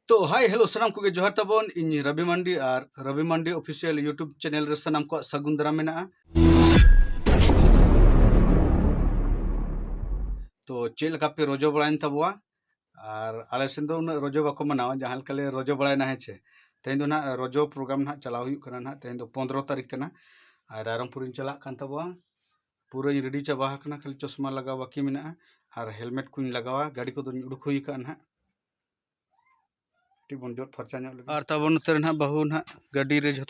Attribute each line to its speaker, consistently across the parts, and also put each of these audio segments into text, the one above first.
Speaker 1: तो hi hello सानाम को जोहार ताबन इन रवि मंडी और रवि मंडी ऑफिशियल यूट्यूब चैनल रे सानाम को सगुन दाराम मेना। तो चेल लगा पे रोजो बड़ाइन तबवा और आले सेन दो उन रोजो बाको मनावा जहां लकाले रोजो बड़ाइना है छे तेन दो ना रोजो प्रोग्राम ना चलाव हुई कना ना तेन दो 15 तारीख कना और रायरंगपुर चला कान तबवा पूरा रेडी चाबा कना खाली चश्मा लगा बाकी मेना और हेलमेट कुछ लगावा गाड़ी को दो उडुक हुई का ना जोट फरचा और तबन ना बहु ना गाड़ी रे जो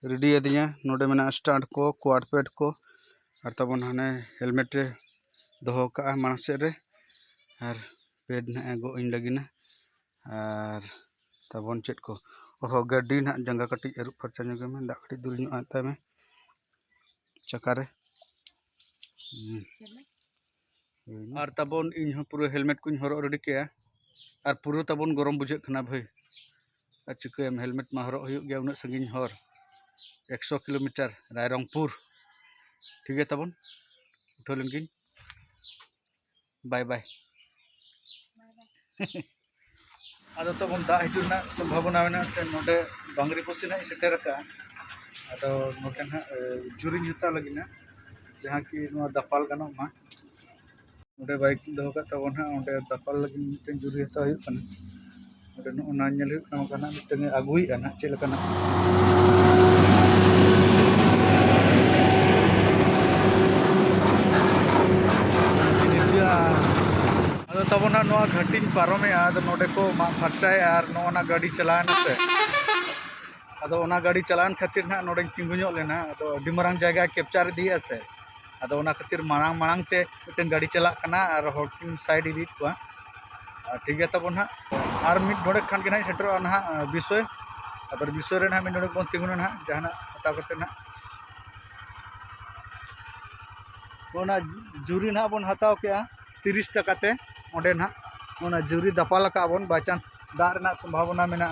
Speaker 1: रेडी अदिया नोडे मेना स्टैंड को क्वाड पेड को और तबन हाने हेलमेट रे दोहो का मांग से रे और पेड ना गो इन लगिना और तबन चेट को ओहो गाड़ी ना जंगा कटी एरु फरचा गे में दा कटी दुल आता में चकारे और तबन इन पूरा हेलमेट को हरो रेडी के और पूरा तबन गरम बुझे खाना भाई और चिकाम हेलमेट मा हरो गया उन संगिन हर 100 किलोमीटर रायरंगपुर ठीक है तबन उठो लेकिन बाय बाय अदो तबन दा हिजुना संभावना मेना से नोडे बांगरी पोसी ना सेटर का अदो नोटे ना जुरी हता लगिना जहां की नो दपाल गानो मा नोडे बाइक दो का तबन हा ओंडे दपाल लगिन मिटन जुरी हता हुई कना ओंडे नो ना नेल हुई कना कना मिटन आगुई ना चेल कना तबना घाटी पारमे नोडे को मा फरचाए और नोना गाड़ी चलाना से अदो ओना गाड़ी चलान खातिर ना नोडे तिंगुñो लेना अदो अडी मारांग जायगा कैप्चर दिया से अदो ओना खातिर मारांग मारांग ते मिटन गाड़ी चला कना और हॉकिंग साइड इदी को ठीक है तबन ना और मिट नोडे खान के ना सेटर ना विषय अदर विषय रे ना मिट नोडे बन तिंगुना ना जहाना हता करते ना ओना जुरी ना बन हताव के 30 टका ते ओंडे ना ओना जुरी दपाल का बन बाय चांस दाग रना संभावना मेना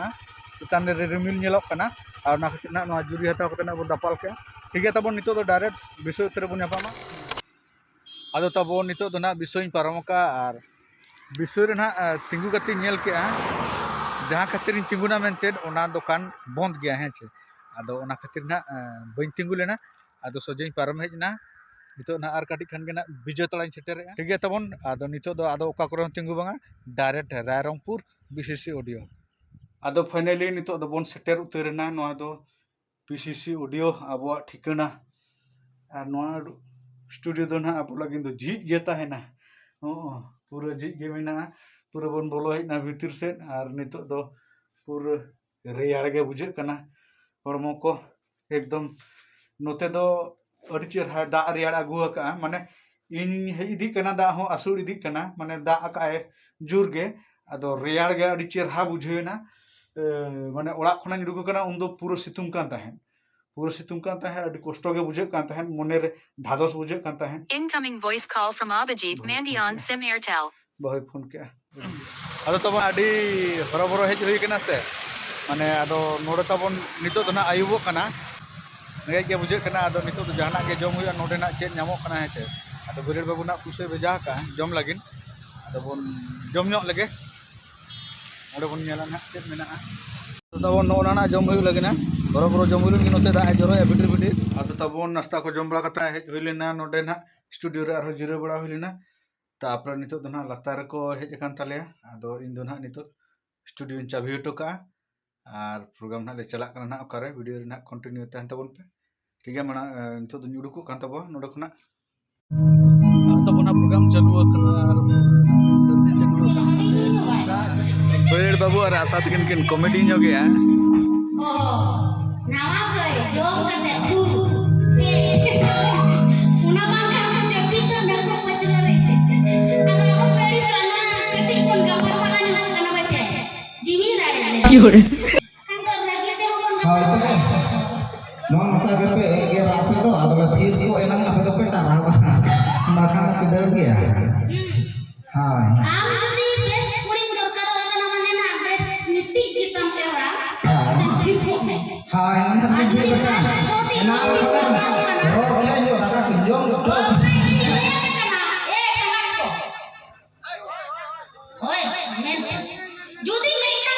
Speaker 1: चितान रे रिमिल नेलोक कना और ना खातिर ना नोआ जुरी हताव कते ना बन दपाल के ठीक है तबन नितो दो डायरेक्ट विषय उतर बन यापामा आदो तबन नितो दो ना विषय पारम का और विषय रे ना तिंगु कते नेल के जहां खातिर तिंगुना मेनते ओना दुकान बंद गया है छे आदो ओना खातिर ना बइन तिंगु लेना आदो सोजे पारम हेजना नितो ना आर काटी खान के ना विजय तला सेटेरे ठीक है तबन आदो नितो दो आदो ओका करे तिंगु बांगा डायरेक्ट रायरंगपुर बीसीसी ऑडियो आदो फाइनली नितो दो बन सेटर उतरना नोआ दो बीसीसी ऑडियो आबो ठिकाना और नोआ स्टूडियो दो ना आपो लगिन दो झिज गे ताहेना पूरा झिज गे मेना पूरा बन बोलो हेना भीतर से और नितो दो पूरा रेयाड़ गे बुझे कना हरमो को एकदम नोते दो अड़ी चेहरा दा रेयाड़ आगू का माने इन इदी कना दा हो आसुड़ इदी कना माने दा आकाए जोर गे अदो रेयाड़ गे अड़ी चेहरा बुझेना माने ओड़ा खना उडुक कना उन दो पूरा सितुंग कान ताहेन पूरा सितुंग कान ताहेन अड़ी कष्ट गे बुझे कान ताहेन मने रे धादस बुझे कान ताहेन
Speaker 2: incoming voice call from Abhijit Mandy on SIM Airtel
Speaker 1: बहय फोन के अदो तब अड़ी हरबरो हेज हुई कना से माने अदो नोडे तबन नितो दना आयुबो कना रेज के बुझे कना अदो नितो तो जहाना के जम हुआ नोडे ना चेत नामो कना है चे अदो बिरेड बाबू ना पुसे भेजा का जम लगिन अदो बन जम ᱧᱚᱜ लगे ओडे बन नेला ना चेत मेना तो तबन नोना ना जम हुई लगिना बरो जम हुई लगिन नोते दा जरो बिटर बिटर अदो तबन नाश्ता को जम बड़ा कता हेज हुई लेना नोडे ना स्टूडियो रे आरो जिरो बड़ा हुई लेना तापर नितो दो ना लतार को हेज कान ताले अदो इन दो ना नितो स्टूडियो चाबी हटो का और प्रोग्राम ना ले चला कना ना ओकारे वीडियो रे ना कंटिन्यू तहन तबन पे ठीक है मना नितो दो उडुको कान तबो नोडे खना तबना प्रोग्राम चालू कना और सर्दी चालू कना बेड़ बाबू और आशा तकिन किन कॉमेडी ᱧᱚᱜ गया
Speaker 3: ओ नावा गए जोम कते थू उना बांका को जति तो नगो पचला रे अगर हम पेड़ी सना कटी कोन गपर वाला नु कना बचे जीवी राड़े क्यों कंकर लगे ते हम
Speaker 4: हाय तने नोन का के पे ये रापे तो आदला थीर को एनंग आपे तो पेटा रावा माखा पे दड़ गया हाय
Speaker 3: आम जदी बेस कुड़ी दरकार होना माने ना बेस मिट्टी की तम एरा ठीक हो
Speaker 4: हाय हम के बेटा ना रोड में जो दादा के जो
Speaker 3: ए संगत को ओए मेन जदी मिट्टी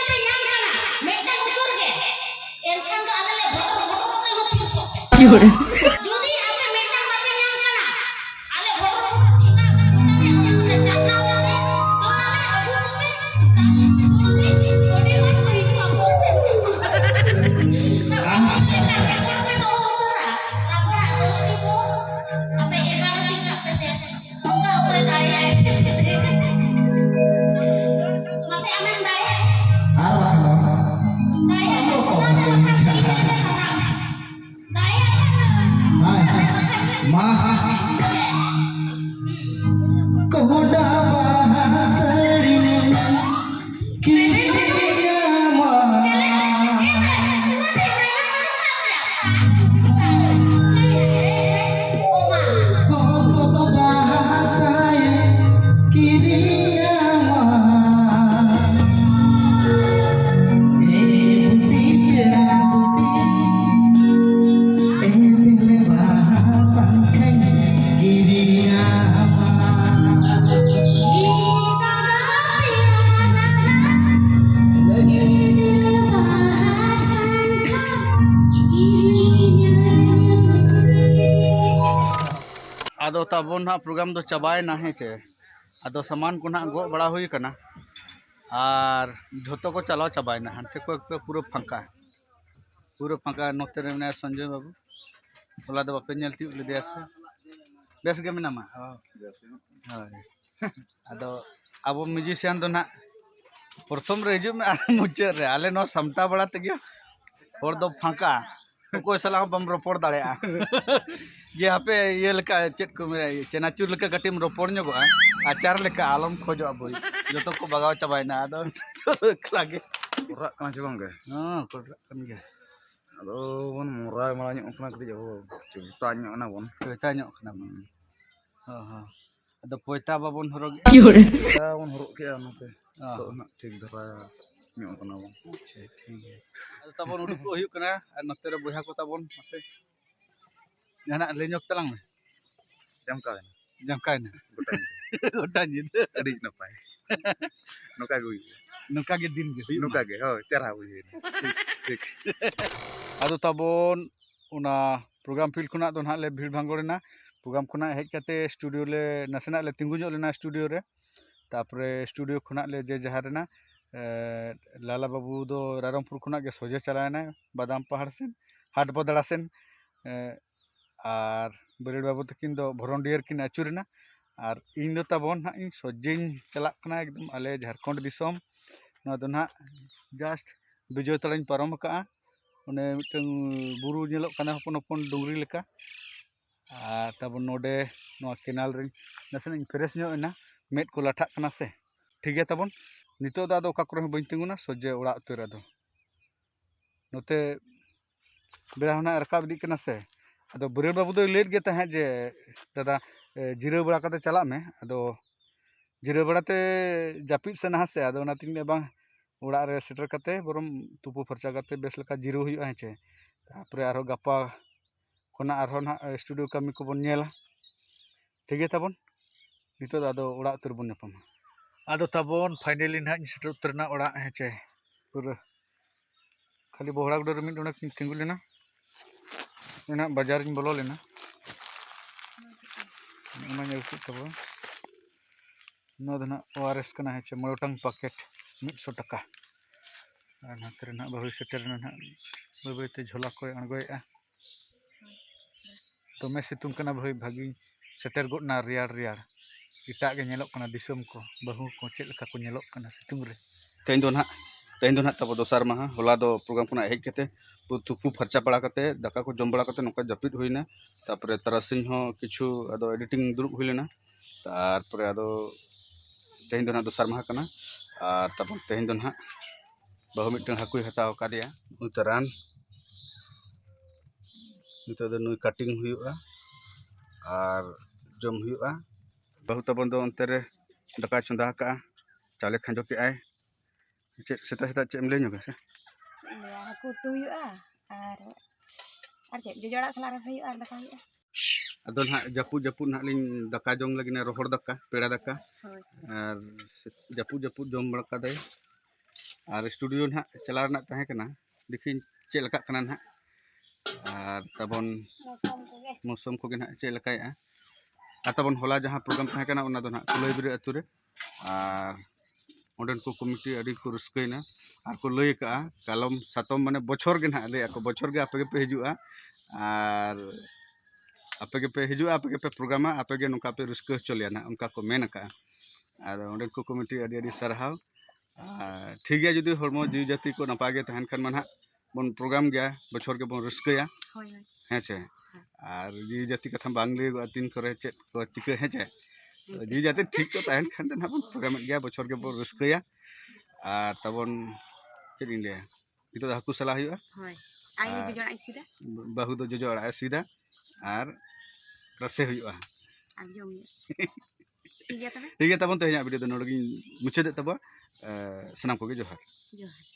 Speaker 3: Judi apa metang bape nyam kana? Ale boro cita pucane orang cakna bape. To ale abu bape. Ode bape itu apa sen? Bape to utara. Rapora 10,000. Ape 11 pese. Onka upre dare pese. Masih aman dare.
Speaker 4: Arwah lo.
Speaker 3: Dare.
Speaker 4: Apa kau macam
Speaker 3: Dare.
Speaker 4: mah koda bahasanya kirinya mah koda bahasanya kirinya mah bukti pera bukti bahasa kirinya
Speaker 1: आदो तबो ना programme दो चबाए ना है चे आदो सामान को ना गो बड़ा हुई कना और झोतो को चलाओ चबाए ना हंते को पूरा फांका नोते रे मेना संजय बाबू होला दो बापे नेलती ले दिया से बेस गे मेना मा हाय आदो अब म्यूजिशियन दो ना प्रथम रे हिजु में मुचे रे आले नो समता बड़ा तगे और दो फांका कोई सलाह बम रोपड़ दाड़ेया जे आपे ये लेका चेक को चेनाचुर लेका कटिम रोपड़ ᱧᱚᱜᱚᱜᱼᱟ आचार लेका आलम खोजो बोई जतो को बगाव चबायना आदो लागे
Speaker 5: Ora kana sih bang,
Speaker 1: हां कोरा कन गे
Speaker 5: aduh bon murah malah nyok kena kerja cerita nyok na bon,
Speaker 1: कोइता ᱧᱚᱜ kana हां हां आदो पोइता बाबन हरोगे
Speaker 5: kita bon huruk ke nate, to nak ठीक धरा nyok kena bon,
Speaker 1: ठीक है आदो तबन उडुक को हुयु kana नते रे बोहा को तबन मासे जाना ले ᱧᱚᱜ तलांग में
Speaker 5: jam kali,
Speaker 1: जमकायना
Speaker 5: betul,
Speaker 1: गोटा जिद
Speaker 5: adi napai, nuka gue,
Speaker 1: नुका गे दिन गे हुयु
Speaker 5: nuka gue, oh cara gue, ठीक,
Speaker 1: आदो तबन उना प्रोग्राम फील्ड खुना दो ना ले भीड़ भांगोरेना प्रोग्राम खुना हेज कते स्टूडियो ले नसेना ले तिंगु ᱧᱚᱜ लेना स्टूडियो रे तापरे स्टूडियो खुना ले जे जहां रेना लाला बाबू दो रारमपुर खुना के सोजे चलायना बादाम पहाड़ से हाट बदड़ा सेन और बरेड बाबू तकिन दो भरंडियर किन आचुरेना और इन दो तबन ना इन सोजेन चलाक कना एकदम आले झारखंड दिसम ना दो ना जस्ट विजय तलाइन पारम का उन्हें मिटन बुरु नेलोक कना हपन हपन डुंगरी लेका और तब नोडे नोआ केनाल रे नसेना फ्रेश ᱧᱚᱜ एना मेट को लाठा कना से ठीक है तबन नितो दा दो का करे बइन तिंगुना सोजे ओड़ा उतर आदो नोते बेरा होना रकाब दी कना से आदो बरेड बाबू दो लेट गे तहे जे दादा जिराव बड़ा कते चला में आदो जिराव बड़ाते जापिद से नहा से आदो ना तिंग बांग ओड़ा रे सेटर कते बरम तुपु फरचा कते बेस लेका जिराव हुयु हेचे तापरे आरो गप्पा खोना आरो ना स्टूडियो कमी को बन नेला ठीक है तबन नितो आदो ओड़ा उतर बन नेपामा आदो तबन फाइनली ना सेटर उतरना ओड़ा हेचे पूरा खाली बोहड़ा गुडो मिट ओना तिंगु लेना ना बाजार इन बोलो लेना ओना ᱧᱮᱞ ᱠᱮᱫ तब नो दना ओआरएस कना हेचे मोटंग पैकेट 100 टाका और नाते ना बहु सेटर ना बाय बायते झोला को अणगोएआ तमे सितुंग कना भाई भागी सेटर गोडना रियार रियार इटा के नेलोक कना दिसम को बहु को चेक लका को नेलोक कना सितुंग रे तेन दो ना तब दोसार माहा होला दो प्रोग्राम खुना हेज कते तुपु फरचा बड़ा कते दाका को जम बड़ा कते नोका जपिद हुइना तापरे तरसिन हो किछु आदो एडिटिंग दुरुब हुइलेना तारपरे आदो तेन दो ना दोसार माहा कना और तब तेन दो ना बहु मिटन हाकुई हताव कादिया उतरान नितो दो नुई कटिंग हुयुआ और जम हुयुआ बहु तबन दो अंते रे दाका चंदा का चाले खंजो के आए चे सेता सेता चे एम लay ᱧᱚᱜᱟ से
Speaker 6: haku tu huyu ar cek jojorak selaras huyu ar daka huyu
Speaker 1: आदो ना जपू जपू ना लिन दाका जम लगी ना रोहड़ दाका पेड़ा दाका और जपू जपू जम बड़ा का दे और स्टूडियो ना चला ना तहे कना देखिन चे लका कना ना
Speaker 5: ᱟᱨ ᱛᱟᱵᱚᱱ
Speaker 6: मौसम को गे
Speaker 5: मौसम को ᱱᱟᱦᱟᱜ ᱪᱮᱫ ᱞᱮᱠᱟᱭᱮᱜᱼᱟ ᱟᱨ ᱛᱟᱵᱚᱱ ᱦᱚᱞᱟ ᱡᱟᱦᱟᱸ ᱯᱨᱳᱜᱨᱟᱢ ᱛᱟᱦᱮᱸ ᱠᱟᱱᱟ ᱚᱱᱟ ᱫᱚ ᱱᱟᱦᱟᱜ ᱠᱩᱞᱟᱹᱭᱵᱤᱨᱤ ᱟᱹᱛᱩ ᱨᱮ ᱟᱨ ᱚᱸᱰᱮᱱ ᱠᱚ ᱠᱚᱢᱤᱴᱤ ᱟᱹᱰᱤ ᱠᱚ ᱨᱟᱹᱥᱠᱟᱹᱭᱮᱱᱟ ᱟᱨ ᱠᱚ ᱞᱟᱹᱭ ᱠᱟᱜᱼᱟ ᱠᱟᱞᱚᱢ ᱥᱟᱛᱚᱢ ᱢᱟᱱᱮ ᱵᱚᱪᱷᱚᱨ ᱜᱮ ᱱᱟᱦᱟᱜ ᱞᱟᱹᱭ ᱟᱠᱚ ᱵᱚᱪᱷᱚᱨ ᱜᱮ ᱟᱯᱮ ᱜᱮᱯᱮ ᱦᱤᱡᱩᱜᱼᱟ ᱟᱨ ᱟᱯᱮ ᱜᱮᱯᱮ ᱦᱤᱡᱩᱜᱼᱟ ᱟᱯᱮ ᱜᱮᱯᱮ ᱯᱨᱳᱜᱨᱟᱢᱟ ᱟᱯᱮ ᱜᱮ ᱱᱚᱝᱠᱟ ᱯᱮ ᱨᱟᱹᱥᱠᱟᱹ ᱦᱚᱪᱚ ᱞᱮᱭᱟ ᱱᱟᱦᱟᱜ ᱚᱱᱠᱟ ᱠᱚ ᱢᱮᱱ ᱠᱟᱜᱼᱟ ᱟᱫᱚ ᱚᱸᱰᱮᱱ ᱠᱚ ᱠᱚᱢᱤᱴᱤ ᱟᱹᱰᱤ ᱟᱹᱰᱤ ᱥᱟᱨᱦᱟᱣ ᱟᱨ ᱴᱷᱤᱠ ᱜᱮᱭᱟ ᱡᱩᱫᱤ ᱦᱚᱲᱢᱚ ᱡᱤᱣᱤ ᱡᱟᱹᱛᱤ ᱠᱚ ᱱᱟᱯᱟᱭ ᱜᱮ ᱛᱟᱦᱮᱱ ᱠᱷᱟᱱ ᱢᱟ ᱱᱟᱦᱟᱜ ᱵᱚᱱ ᱯᱨᱳᱜᱨᱟम ᱜᱮᱭᱟ ᱵᱚᱪᱷᱚᱨ ᱜᱮᱵᱚᱱ ᱨᱟᱹᱥᱠᱟᱹᱭᱟ
Speaker 6: होय होय
Speaker 5: ᱦᱮᱸ ᱪᱮ ᱟᱨ ᱡᱤᱣᱤ ᱡᱟᱹᱛᱤ ᱠᱟᱛᱷᱟ ᱵᱟᱝ ᱞᱟᱹᱭᱟᱹᱜᱚᱜᱼᱟ ᱛᱤᱱ ᱠᱚᱨᱮ ᱪᱮᱫ ᱠᱚ ᱪᱤᱠᱟᱹ ᱦᱮᱸ ᱪᱮ ᱡᱤᱣᱤ ᱡᱟᱹᱛᱤ ᱴᱷᱤᱠ ᱠᱚ ᱛᱟᱦᱮᱱ ᱠᱷᱟᱱ ᱫᱚ ᱱᱟᱦᱟᱜ ᱵᱚᱱ ᱯᱨᱳᱜᱨᱟᱢᱮᱫ ᱜᱮᱭᱟ ᱵᱚᱪᱷᱚᱨ ᱜᱮᱵᱚᱱ ᱨᱟᱹᱥᱠᱟᱹᱭᱟ ᱟᱨ ᱛᱟᱵᱚᱱ ᱪᱮᱫ ᱤᱧ ᱞᱟᱹᱭᱟ ᱱᱤᱛᱚᱜ ᱫᱚ ᱦᱟᱹᱠᱩ ᱥᱟᱞᱟ ᱦᱩᱭᱩᱜᱼᱟ
Speaker 6: होय आई जो जोड़ा इसीदा
Speaker 5: ᱵᱟᱹᱦᱩ ᱫᱚ ᱡᱚᱡᱚ ᱟᱲᱟᱜ ᱮ ᱥᱤᱫᱟ ᱟᱨ ᱨᱟᱥᱮ ᱦᱩᱭᱩᱜᱼᱟ
Speaker 6: आज जो ठीक है तबे
Speaker 5: ᱴᱷᱤक ᱜᱮᱭᱟ ᱛᱟᱵᱚᱱ ᱛᱮᱦᱮᱧᱟᱜ ᱵᱷᱤᱰᱤᱭᱳ ᱫᱚ ᱱᱚᱰᱮ ᱜᱤᱧ ᱢᱩᱪᱟᱹᱫᱮᱫ ᱛᱟᱵᱚᱱᱟ ᱥᱟᱱᱟᱢ ᱠᱚᱜᱮ ᱡᱚᱦᱟᱨ
Speaker 6: जोहार